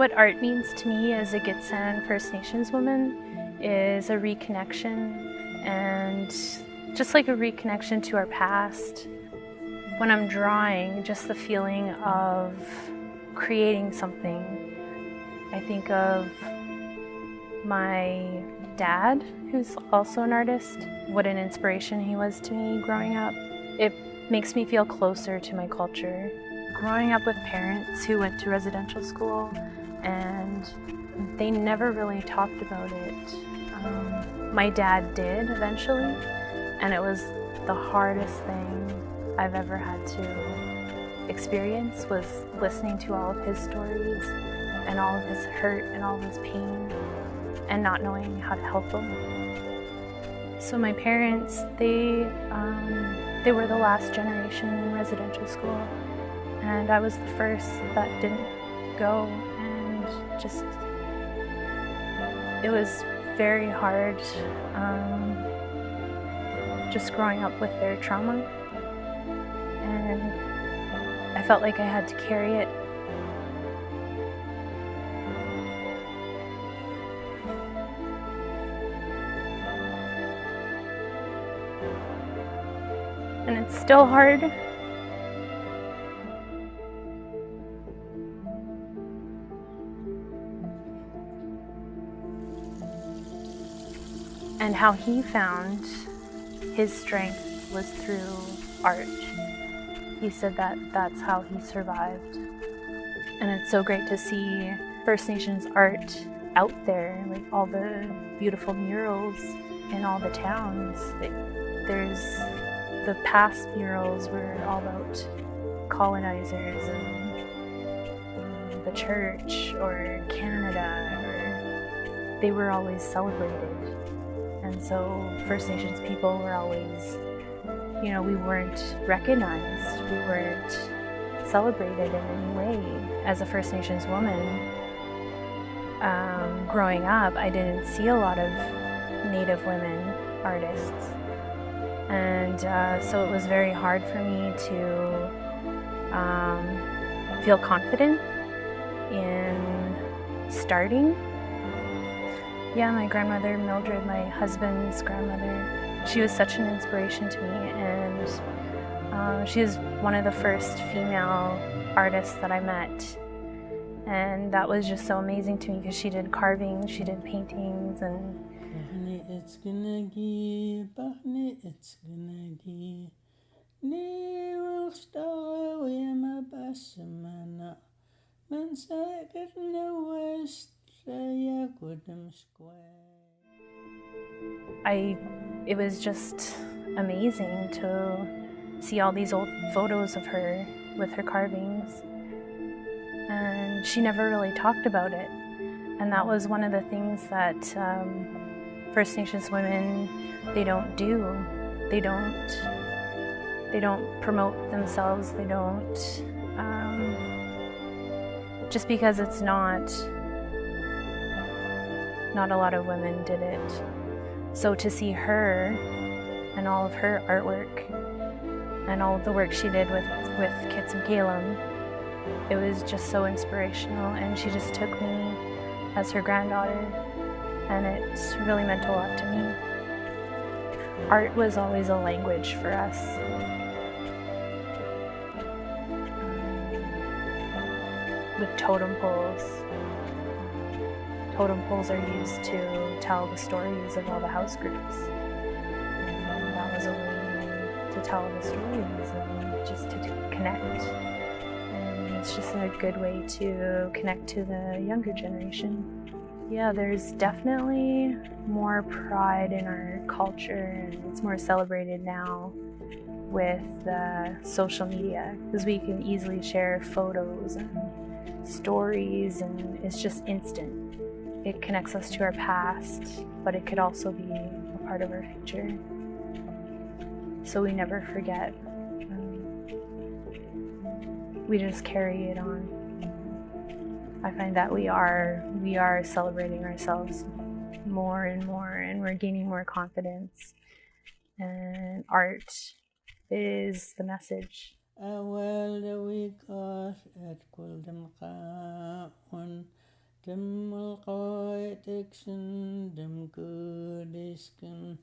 What art means to me as a Gitxsan First Nations woman is a reconnection, and just like a reconnection to our past. When I'm drawing, just the feeling of creating something, I think of my dad, who's also an artist. What an inspiration he was to me growing up. It makes me feel closer to my culture. Growing up with parents who went to residential school, and they never really talked about it. My dad did eventually, and it was the hardest thing I've ever had to experience, was listening to all of his stories and all of his hurt and all of his pain and not knowing how to help him. So my parents, they were the last generation in residential school, and I was the first that didn't go, and just, it was very hard just growing up with their trauma, and I felt like I had to carry it. And it's still hard. And how he found his strength was through art. He said that that's how he survived. And it's so great to see First Nations art out there, like all the beautiful murals in all the towns. There's the past murals were all about colonizers and the church or Canada, or they were always celebrated. And so First Nations people were always, we weren't recognized, we weren't celebrated in any way. As a First Nations woman, growing up, I didn't see a lot of Native women artists. And so it was very hard for me to feel confident in starting. Yeah, my grandmother, Mildred, my husband's grandmother, she was such an inspiration to me, and she was one of the first female artists that I met. And that was just so amazing to me because she did carving, she did paintings, and it's gonna give, it's gonna give. Neil star we my bassamana. Man second no west ya goodem square. It was just amazing to see all these old photos of her with her carvings. And she never really talked about it. And that was one of the things that First Nations women, they don't do. They don't promote themselves. They don't, just because it's not a lot of women did it. So to see her and all of her artwork and all of the work she did with Kits and Calum, it was just so inspirational, and she just took me as her granddaughter, and it really meant a lot to me. Art was always a language for us. With totem poles. Totem poles are used to tell the stories of all the house groups. And that was a way to tell the stories and just to connect. And it's just a good way to connect to the younger generation. Yeah, there's definitely more pride in our culture, and it's more celebrated now with social media, because we can easily share photos and stories, and it's just instant. It connects us to our past, but it could also be a part of our future. So we never forget. We just carry it on. I find that we are celebrating ourselves more and more, and we're gaining more confidence. And art is the message. Dem Alqaitixen, dem Goodisken.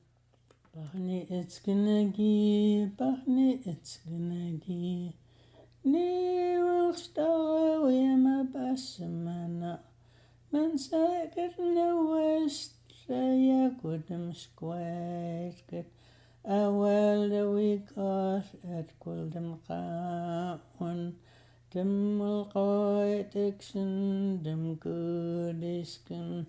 Bahni it's gonna gi, Bahni it's gonna gi. Ni will star wima basamana. Men säkert no west, jag gudem square. A well the we got at Guldem Qawan. Dem Alqaitixen, dem Goodisken.